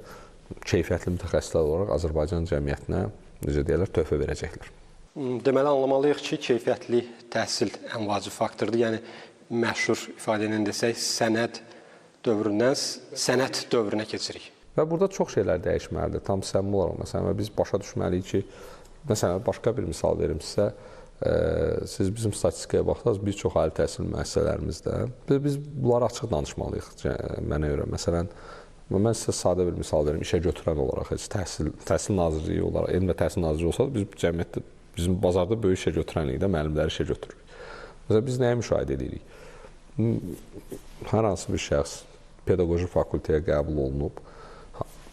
keyfiyyətli mütəxəssislər olaraq Azərbaycan cəmiyyətinə, necə deyirlər, töhfə verəcəklər. Deməli, anlamalıyıq ki, keyfiyyətli təhsil ən vacib faktordur. Yəni, məşhur ifadə ilə desək, sənəd dövründən sənət dövrünə keçirik. Və burada çox şeylər dəyişməlidir, tam səmimi olaraq. Məsələn, biz başa düşməliyik ki, məsələn, başqa bir misal verim sizə, siz bizim statistikaya baxsaq, bir çox ali təhsil müəssisələrimizdə, biz bunları açıq danışmalıyıq mənə görə. Məsələn, mən sizə sadə bir misal verim, işə götürən olaraq, təhsil nazirliyi olaraq, elm və təhsil nazirliyi olsa da biz cəmiyyətdə, bizim bazarda böyük işə götürənlikdə müəllimləri işə götürürük. Məsələn, biz nəyə müşahidə edirik? Hər hansı bir şəxs pedaqoji fakültəyə qəbul olunub,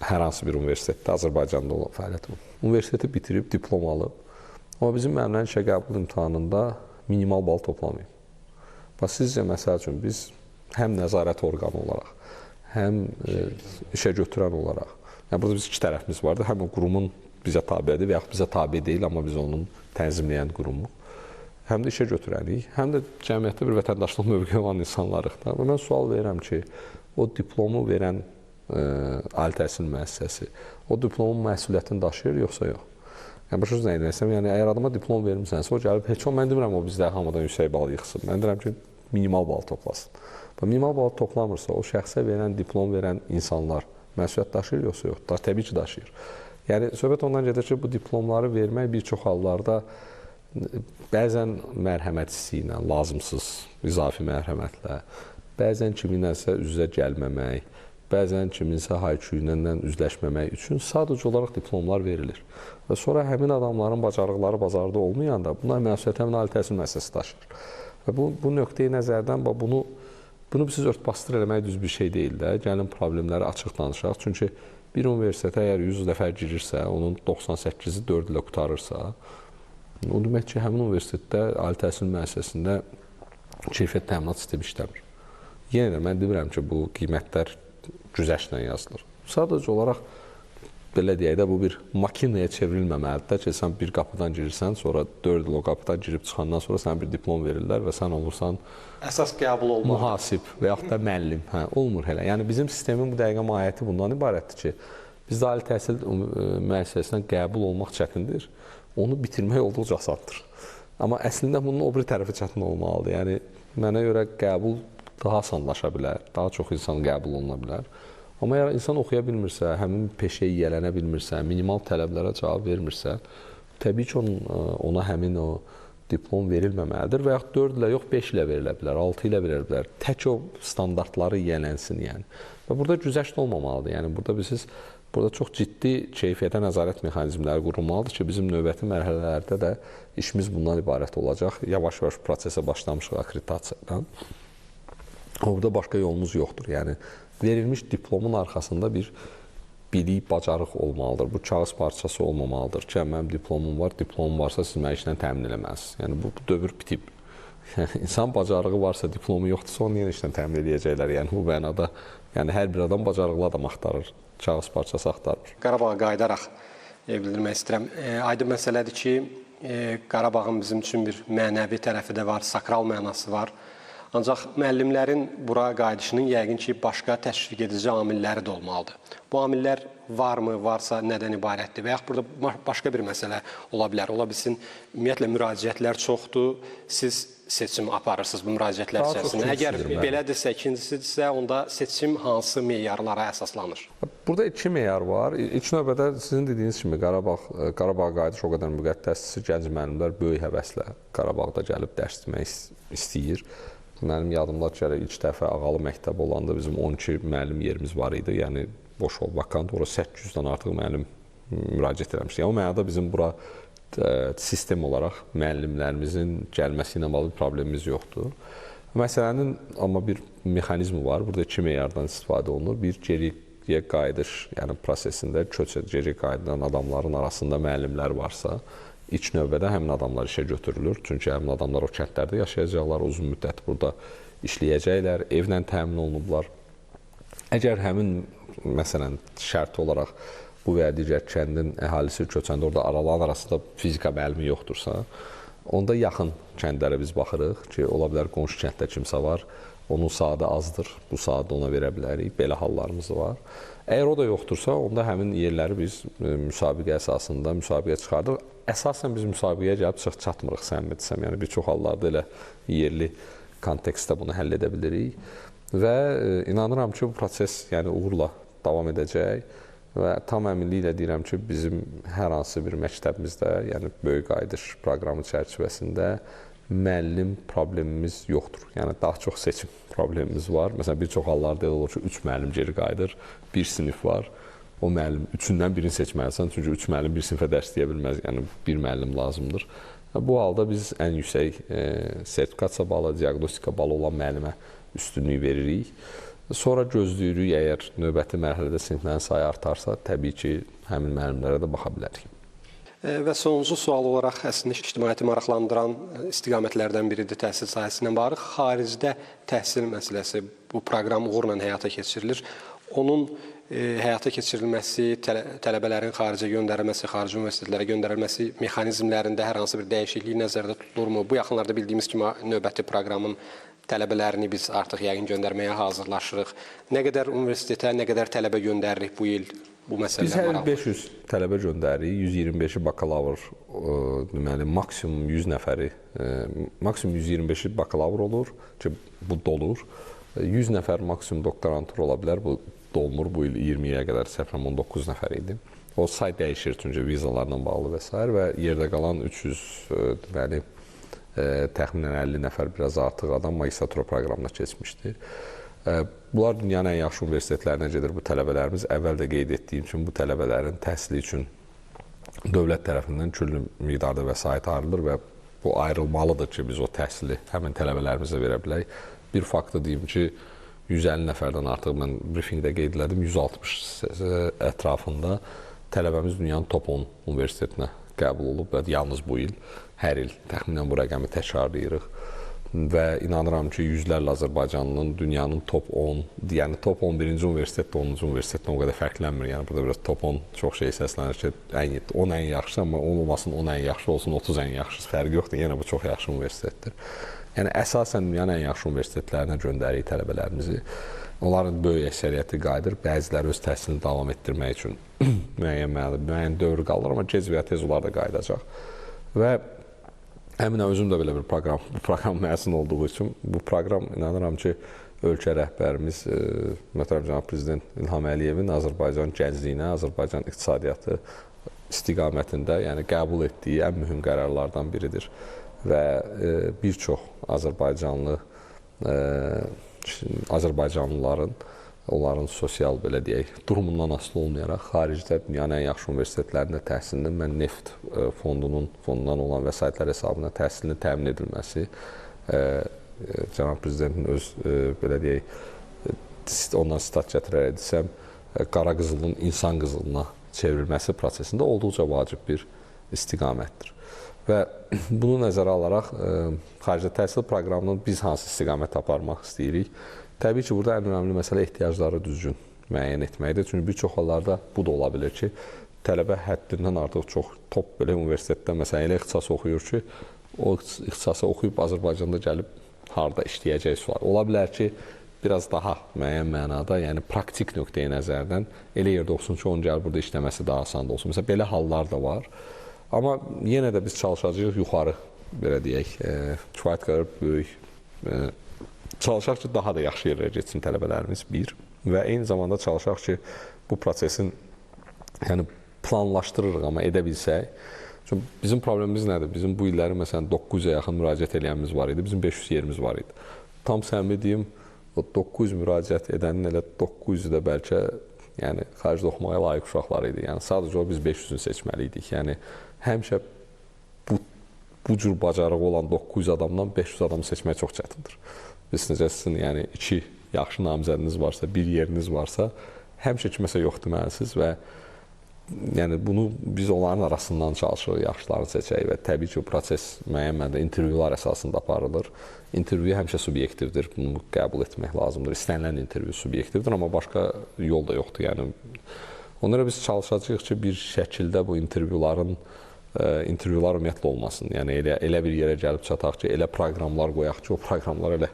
hər hansı bir universitetdə, Azərbaycanda olan fəaliyyətim. Universiteti bitirib, diplom alıb, amma bizim müəllimlərin işə qəbul imtahanında minimal bal toplamayıb. Və sizcə, məsəl üçün, biz həm nəzarət orqanı olaraq, həm işə götürən olaraq, yəni burada biz iki tərəfimiz vardır, həm o qurumun bizə tabiədir və yaxud bizə tabi deyil, amma biz onun tənzimləyən qurumu, həm də işə götürənik, həm də cəmiyyətdə bir vətəndaşlıq mövqeyi olan insanlarıq da. Və mən sual verirəm ki, o diplomu verən ali təhsil müəssisəsi o diplomun məsuliyyətini daşıyır, yoxsa yox? Yəni başa düşürsən nə desəm, yəni əgər adama diplom vermisənsə, o gəlib heç o mən demirəm o bizdə hamıdan yüksək bal yığsın. Mən deyirəm ki, minimal bal toplasın. Və minimal bal toplamırsa, o şəxsə verən, diplom verən insanlar məsuliyyət daşıyır yoxsa yox? Təbii ki, daşıyır. Yəni söhbət ondan gedir ki, bu diplomları vermək bir çox hallarda bəzən mərhəmət hissi ilə, lazımsız izafi mərhəmətlə, bəzən kiminləsə üz-üzə gəlməmək, bəzən kiminsə hay-küyünlə üzləşməmək üçün sadəcə olaraq diplomlar verilir. Və sonra həmin adamların bacarıqları bazarda olmayanda bunlar məsuliyyət həmin ali təhsil müəssisəsi daşıyır. Və bu nöqteyi nəzərdən bunu siz örtbasdır eləmək düz bir şey deyil də. Gəlin problemləri açıq danışaq. Çünki bir universitetə əgər 100 nəfər girirsə, onun 98-i 4 ilə qurtarırsa, o demək ki, həmin universitetdə ali təhsil müəssisəsində keyfiyyət təminat sistemi işləmir. Yenə də mən demirəm ki, bu qiymətlər güzəştlə yazılır. Sadəcə olaraq belə deyək də, bu bir makinaya çevrilməməlidir ki, sən bir qapıdan girirsən, sonra 4 il o qapıdan girib çıxandan sonra sənə bir diplom verirlər və sən olursan əsas qəbul olmalı, mühasib və yaxud da müəllim. Olmur elə. Yəni bizim sistemin bu dəqiqə mahiyyəti bundan ibarətdir ki, bizdə ali təhsil müəssisəsindən qəbul olmaq çətindir, onu bitirmək olduqca asandır. Amma əslində bunun o biri tərəfi çətin olmalıdır. Yəni mənə görə qəbul daha asanlaşa bilər, daha çox insan qəbul oluna bilər. Amma əgər insan oxuya bilmirsə, həmin peşəyə yiyələnə bilmirsə, minimal tələblərə cavab vermirsə, təbii ki, ona həmin o diplom verilməməlidir və yaxud 4 ilə yox, 5 ilə verilə bilər, 6 ilə verilə bilər. Tək o standartları yiyələnsin yəni. Və burada güzəşt olmamalıdır. Yəni burada çox ciddi keyfiyyətə nəzarət mexanizmləri qurulmalıdır ki, bizim növbəti mərhələlərdə də işimiz bundan ibarət olacaq. Yavaş-yavaş prosesə başlamışıq akkreditasiyadan. Orada başqa yolumuz yoxdur. Yəni verilmiş diplomun arxasında bir bilik, bacarıq olmalıdır. Bu kağız parçası olmamalıdır ki, mənim diplomum var, diplomum varsa siz mənə işlə təmin eləməlisiniz. Yəni bu dövr bitib. İnsan bacarığı varsa, diplomu yoxdursa, onu yenə işlə təmin edəcəklər. Yəni bu mənada, yəni hər bir adam bacarıqlı adam axtarır, kağız parçası axtarır. Qarabağa qayıdaraq bildirmək istəyirəm. Aydın məsələdir ki, Qarabağın bizim üçün bir mənəvi tərəfi də var, sakral mənası var. Ancaq müəllimlərin bura qayıdışının yəqin ki, başqa təşviq edici amilləri də olmalıdır. Bu amillər varmı, varsa nədən ibarətdir? Və yaxud burada başqa bir məsələ ola bilər. Ola bilsin, ümumiyyətlə müraciətlər çoxdur, siz seçim aparırsınız bu müraciətlər içərisində. Əgər belədirsə, ikincisidirsə, onda seçim hansı meyarlara əsaslanır? Burada iki meyar var. İlk növbədə sizin dediyiniz kimi Qarabağa qayıdış o qədər müqəddəsdir. Gənc müəllimlər böyük həvəslə Qarabağda gəlib dərs demək istəyir. Mənim yadımda ki, ilk dəfə Ağalı məktəb olanda bizim 12 müəllim yerimiz var idi. Yəni boş ol, vakant, orada 800-dən artıq müəllim müraciət eləmişdi. Yəni o mənada bizim bura sistem olaraq müəllimlərimizin gəlməsi ilə bağlı bir problemimiz yoxdur. Məsələnin amma bir mexanizmi var. Burada iki meyardan istifadə olunur. Bir geriyə qayıdış, yəni prosesində geri qayıdan adamların arasında müəllimlər varsa, İlk növbədə həmin adamlar işə götürülür. Çünki həmin adamlar o kəndlərdə yaşayacaqlar, uzun müddət burada işləyəcəklər, evlə təmin olunublar. Əgər həmin, məsələn, şərt olaraq bu və ya digər kəndin əhalisi köçəndə orada araların arasında fizika müəllimi yoxdursa, onda yaxın kəndlərə biz baxırıq ki, ola bilər qonşu kənddə kimsə var, onun saatı azdır, bu saatı ona verə bilərik, belə hallarımız var. Əgər o da yoxdursa, onda həmin yerləri biz müsabiqə əsasında müsabiqə çıxardıq. Əsasən biz müsabiqəyə gəlib çatmırıq, səmimi desəm. Yəni bir çox hallarda elə yerli kontekstdə bunu həll edə bilirik. Və inanıram ki, bu proses yəni uğurla davam edəcək və tam əminliklə deyirəm ki, bizim hər hansı bir məktəbimizdə, yəni böyük qayıdış proqramı çərçivəsində müəllim problemimiz yoxdur. Yəni daha çox seçim problemimiz var. Məsələn, bir çox hallarda elə olur ki, 3 müəllim geri qayıdır, bir sinif var. O müəllim, üçündən birini seçməlisən, çünki 3 müəllim bir sinifə dərs deyə bilməz, yəni bir müəllim lazımdır. Bu halda biz ən yüksək sertifikasiya balı, diaqnostika balı olan müəllimə üstünlük veririk. Sonra gözləyirik, əgər növbəti mərhələdə siniflərin sayı artarsa, təbii ki, həmin müəllimlərə də baxa bilərik. Və sonuncu sual olaraq əslində ictimaiyyəti maraqlandıran istiqamətlərdən biridir təhsil sahəsindən bağlı. Xaricdə təhsil məsələsi bu proqram uğurla həyata keçirilir. Onun həyata keçirilməsi, tələbələrin xaricə göndərilməsi, xarici universitetlərə göndərilməsi mexanizmlərində hər hansı bir dəyişiklik nəzərdə tutulurmu? Bu yaxınlarda bildiyimiz kimi növbəti proqramın tələbələrini biz artıq yəqin göndərməyə hazırlaşırıq. Nə qədər universitetə, nə qədər tələbə göndəririk bu il? bu Biz məsələlər hər il maraqlı? 500 tələbə göndəririk, 125-i bakalavr, deməli maksimum 100 nəfəri, maksimum 125-i bakalavr olur ki, bu dolur. 100 nəfər maksimum doktorantur ola bilər, bu dolmur. Bu il 20-yə qədər səhvəm 19 nəfər idi. O say dəyişir çünki vizalarla bağlı və s. və yerdə qalan 300 deməli təxminən 50 nəfər biraz artıq adam magistratura proqramına keçmişdir. Bunlar dünyanın ən yaxşı universitetlərinə gedir bu tələbələrimiz. Əvvəl də qeyd etdiyim kimi bu tələbələrin təhsili üçün dövlət tərəfindən küllü miqdarda vəsait ayrılır və bu ayrılmalıdır ki, biz o təhsili həmin tələbələrimizə verə bilək. Bir faktı deyim ki, 150 nəfərdən artıq mən briefingdə qeyd elədim, 160 ətrafında tələbəmiz dünyanın top 10 universitetinə qəbul olub və yalnız bu il, hər il təxminən bu rəqəmi təkrarlayırıq. Və inanıram ki, yüzlərlə Azərbaycanlının dünyanın top 10, yəni top 11-ci universitet də 10-cu universitetdən o qədər fərqlənmir. Yəni burada biraz top 10 çox şey səslənir ki, 10 ən yaxşı, amma 10 olmasın 10 ən yaxşı olsun, 30 ən yaxşısı fərqi yoxdur. Yenə bu çox yaxşı universitetdir. Yəni əsasən dünyanın ən yaxşı universitetlərinə göndəririk tələbələrimizi. Onların böyük əksəriyyəti qayıdır. Bəziləri öz təhsilini davam etdirmək üçün müəyyən dövr qalır, amma gec və ya tez onlar da qayıdacaq. Və əminəm özüm də belə bir proqram məzun olduğu üçün bu proqram inanıram ki, ölkə rəhbərimiz möhtərəm cənab prezident İlham Əliyevin Azərbaycan gəncliyinə, Azərbaycan iqtisadiyyatı istiqamətində, yəni qəbul etdiyi ən mühüm qərarlardan biridir. Və bir çox Azərbaycanlıların, onların sosial, belə deyək, durumundan asılı olmayaraq xaricdə dünyanın ən yaxşı universitetlərində təhsilinin, mən neft fondundan olan vəsaitlər hesabına təhsilini təmin edilməsi, cənab prezidentin öz, belə deyək, ondan sitat gətirərək desəm, qara qızılın insan qızılına çevrilməsi prosesində olduqca vacib bir istiqamətdir. Və bunu nəzərə alaraq xarici təhsil proqramını biz hansı istiqamət aparmaq istəyirik? Təbii ki, burada ən önəmli məsələ ehtiyacları düzgün müəyyən etməkdir. Çünki bir çox hallarda bu da ola bilir ki, tələbə həddindən artıq çox top belə universitetdə, məsələn, elə ixtisas oxuyur ki, o ixtisası oxuyub Azərbaycanda gəlib harda işləyəcək sual. Ola bilər ki, biraz daha müəyyən mənada, yəni praktik nöqteyi nəzərdən elə yerdə oxusun ki, onun gəlib burada işləməsi daha asan olsun. Məsələn, belə hallar da var. Amma yenə də biz çalışacağıq yuxarı, belə deyək, kifayət qədər böyük çalışaq ki, daha da yaxşı yerlərə getsin tələbələrimiz bir və eyni zamanda çalışaq ki, bu prosesin yəni planlaşdırırıq, amma edə bilsək. Çünki bizim problemimiz nədir? Bizim bu illəri məsələn 900-ə yaxın müraciət edənimiz var idi, bizim 500 yerimiz var idi. Tam səmimi deyim, o 900 müraciət edənin elə 900-ü də bəlkə yəni xaricdə oxumağa layiq uşaqlar idi. Yəni sadəcə o biz 500-ünü seçməli idik. Yəni həmişə bu cür bacarığı olan 900 adamdan 500 adamı seçmək çox çətindir. Biz necə sizin, yəni 2 yaxşı namizədiniz varsa, 1 yeriniz varsa, həmişə kiməsə yox deməlisiniz və yəni bunu biz onların arasından çalışırıq, yaxşılarını seçək və təbii ki, o proses müəyyən mənada intervyular əsasında aparılır. İntervyu həmişə subyektivdir, bunu qəbul etmək lazımdır. İstənilən intervyu subyektivdir, amma başqa yol da yoxdur. Yəni onlara biz çalışacağıq ki, bir şəkildə bu intervyular ümumiyyətlə olmasın. Yəni elə bir yerə gəlib çataq ki, elə proqramlar qoyaq ki, o proqramlar elə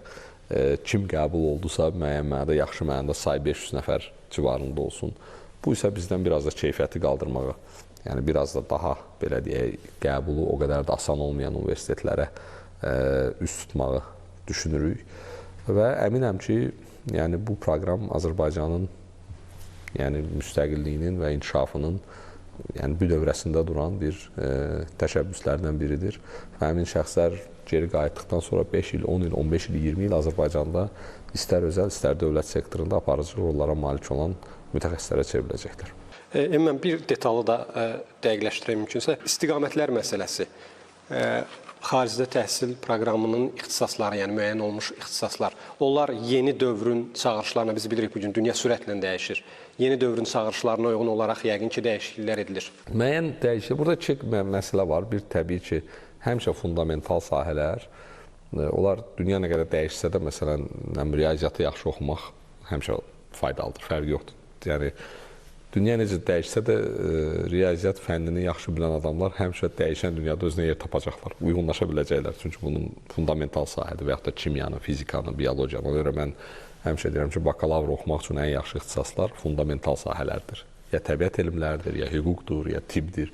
kim qəbul oldusa müəyyən mənada yaxşı mənada say 500 nəfər civarında olsun. Bu isə bizdən biraz da keyfiyyəti qaldırmağı, yəni biraz da daha belə deyək, qəbulu o qədər də asan olmayan universitetlərə üst tutmağı düşünürük. Və əminəm ki, yəni bu proqram Azərbaycanın yəni müstəqilliyinin və inkişafının yəni bir dövrəsində duran bir təşəbbüslərdən biridir. Və həmin şəxslər geri qayıtdıqdan sonra 5 il, 10 il, 15 il, 20 il Azərbaycanda istər özəl, istər dövlət sektorunda aparıcı rollara malik olan mütəxəssislərə çevriləcəklər. Mən bir detalı da dəqiqləşdirək mümkünsə, istiqamətlər məsələsi. Xaricdə təhsil proqramının ixtisasları, yəni müəyyən olmuş ixtisaslar, onlar yeni dövrün çağırışlarına, biz bilirik bugün dünya sürətlə dəyişir. Yeni dövrün çağırışlarına uyğun olaraq yəqin ki, dəyişikliklər edilir. Müəyyən dəyişiklik. Burada iki məsələ var. Bir, təbii ki, həmişə fundamental sahələr, onlar dünya nə qədər dəyişsə də, məsələn, riyaziyyatı yaxşı oxumaq həmişə faydalıdır, fərqi yoxdur. Yəni, dünya necə dəyişsə də, riyaziyyat fənnini yaxşı bilən adamlar həmişə dəyişən dünyada özünə yer tapacaqlar, uyğunlaşa biləcəklər. Çünki bunun fundamental sahədir və yaxud da kimyanı, fizikanı, biologiyanı. Ona görə mən həmişə deyirəm ki, bakalavr oxumaq üçün ən yaxşı ixtisaslar fundamental sahələrdir. ya təbiət elmləridir, ya hüquqdur, ya tibbdir,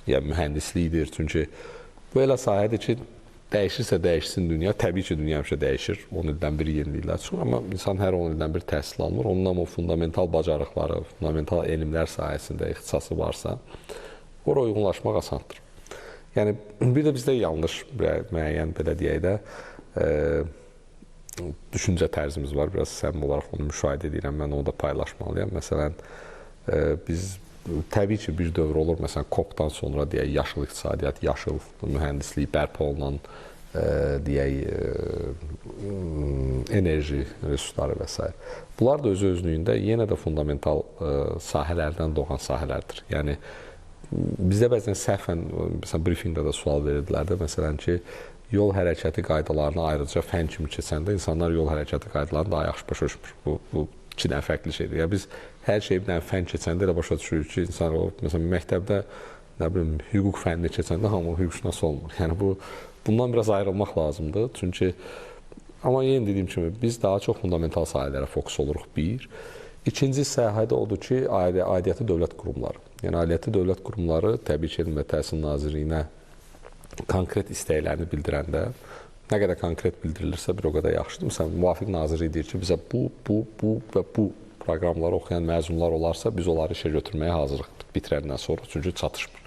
ya mühəndislikdir. Çünki bu elə sahədir ki, dəyişirsə dəyişsin dünya. Təbii ki, dünya həmişə dəyişir. 10 ildən bir yeniliklər çıxır, amma insan hər 10 ildən bir təhsil almır. Ondan o fundamental bacarıqları, fundamental elmlər sahəsində ixtisası varsa, ora uyğunlaşmaq asandır. Yəni, bir də bizdə yanlış müəyyən, belə deyək də, düşüncə tərzimiz var. Biraz səmimi olaraq onu müşahidə edirəm, mən onu da paylaşmalıyam. Məsələn, biz təbii ki, bir dövr olur, məsələn, COP-dan sonra deyək, yaşıl iqtisadiyyat, yaşıl mühəndislik bərpa olunan, deyək, enerji resursları və s. Bunlar da öz-özlüyündə yenə də fundamental sahələrdən doğan sahələrdir. Yəni, bizdə bəzən səhvən, məsələn, briefingdə də sual verirdilər də, məsələn ki, yol hərəkəti qaydalarını ayrıca fən kimi keçəndə insanlar yol hərəkəti qaydalarını daha yaxşı başa düşmür. Bu iki dənə fərqli şeydir. Yəni, biz hər şeyi bir dənə fən keçəndə elə başa düşürük ki, insan o, məsələn, məktəbdə, nə bilim, hüquq fənnini keçəndə hamı hüquqşünas olmur. Yəni, bundan biraz ayrılmaq lazımdır. Çünki, amma yenə dediyim kimi, biz daha çox fundamental sahələrə fokus oluruq, bir. İkinci sahədə odur ki, aidiyyəti dövlət qurumları. Yəni, aidiyyəti dövlət qurumları təbii ki, Elm və Təhsil Nazirliyinə konkret istəklərini bildirəndə, nə qədər konkret bildirilirsə, bir o qədər yaxşıdır. Məsələn, müvafiq nazirlik deyir ki, bizə bu və bu proqramları oxuyan məzunlar olarsa, biz onları işə götürməyə hazırıq bitirəndən sonra, çünki çatışmır.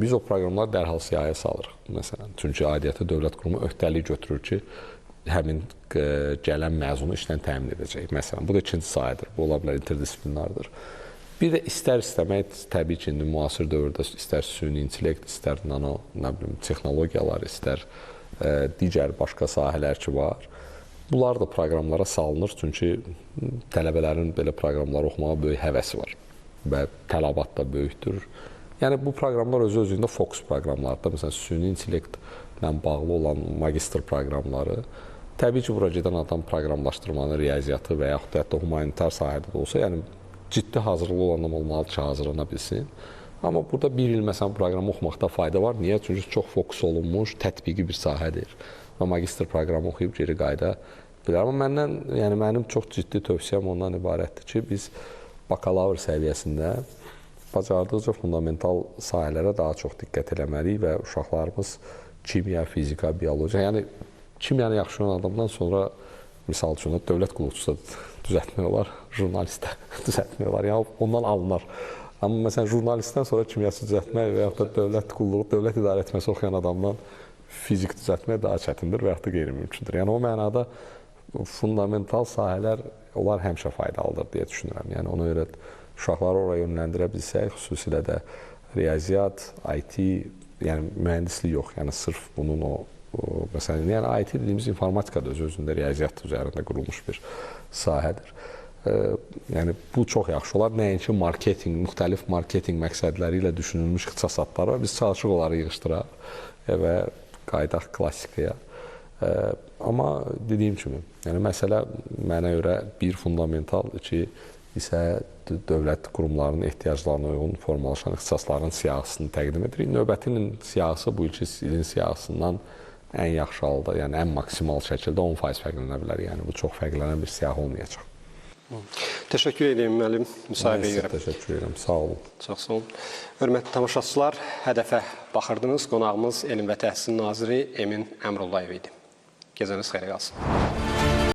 Biz o proqramları dərhal siyahıya salırıq, məsələn. Çünki aidiyyəti dövlət qurumu öhdəlik götürür ki, həmin gələn məzunu işlə təmin edəcək. Məsələn, bu da ikinci sahədir, bu ola bilər interdisiplinardır. Bir də istər-istəmək, təbii ki, indi müasir dövrdə istər süni intellekt, istər nano, nə bilim, texnologiyalar, istər digər başqa sahələr ki var. Bunlar da proqramlara salınır, çünki tələbələrin belə proqramları oxumağa böyük həvəsi var və tələbat da böyükdür. Yəni, bu proqramlar özü-özlüyündə fokus proqramlardır. Məsələn, süni intellektlə bağlı olan magistr proqramları. Təbii ki, bura gedən adam proqramlaşdırmanın riyaziyyatı və yaxud da hətta humanitar sahədə də olsa, yəni ciddi hazırlığı olan adam olmalıdır ki, hazırlana bilsin. Amma burada bir il məsələn proqramı oxumaqda fayda var. Niyə? Çünki çox fokus olunmuş, tətbiqi bir sahədir. Və magistr proqramı oxuyub geri qayıda bilər. Amma mənim çox ciddi tövsiyəm ondan ibarətdir ki, biz bakalavr səviyyəsində bacardıqca fundamental sahələrə daha çox diqqət eləməliyik və uşaqlarımız kimya, fizika, biologiya, yəni kimyanı yaxşı olan adamdan sonra misal üçün dövlət qulluqçusu düzəltmək olar, jurnalistə düzəltmək olar, yəni ondan alınır. Amma məsələn, jurnalistdən sonra kimyası düzəltmək və yaxud da dövlət qulluğu, dövlət idarə etməsi oxuyan adamdan fizik düzəltmək daha çətindir və yaxud da qeyri-mümkündür. Yəni, o mənada fundamental sahələr, onlar həmişə faydalıdır deyə düşünürəm. Yəni, ona görə uşaqları oraya yönləndirə bilsək, xüsusilə də riyaziyyat, IT, yəni mühəndislik yox, yəni sırf bunun məsələn, yəni IT dediyimiz informatika da öz-özündə riyaziyyat üzərində qurulmuş bir sahədir. Yəni, bu çox yaxşı olar. Nəinki marketing, müxtəlif marketing məqsədləri ilə düşünülmüş ixtisasatlar var. Biz çalışıq onları yığışdıraq və qaydaq klassikaya. Amma dediyim kimi, yəni məsələ mənə görə bir fundamental, iki isə dövlət qurumlarının ehtiyaclarına uyğun formalaşan ixtisasların siyahısını təqdim edirik. Növbəti ilin siyahısı bu ilin siyahısından ən yaxşı halda, yəni ən maksimal şəkildə 10% fərqlənə bilər. Yəni, bu çox fərqlənən bir siyahı olmayacaq. Təşəkkür edirəm, müəllim, müsahibəyə görə. Təşəkkür edirəm, sağ olun. Çox sağ olun. Hörmətli tamaşaçılar, hədəfə baxırdınız. Qonağımız Elm və Təhsil Naziri Emin Əmrullayev idi. Gecəniz xeyrə qalsın.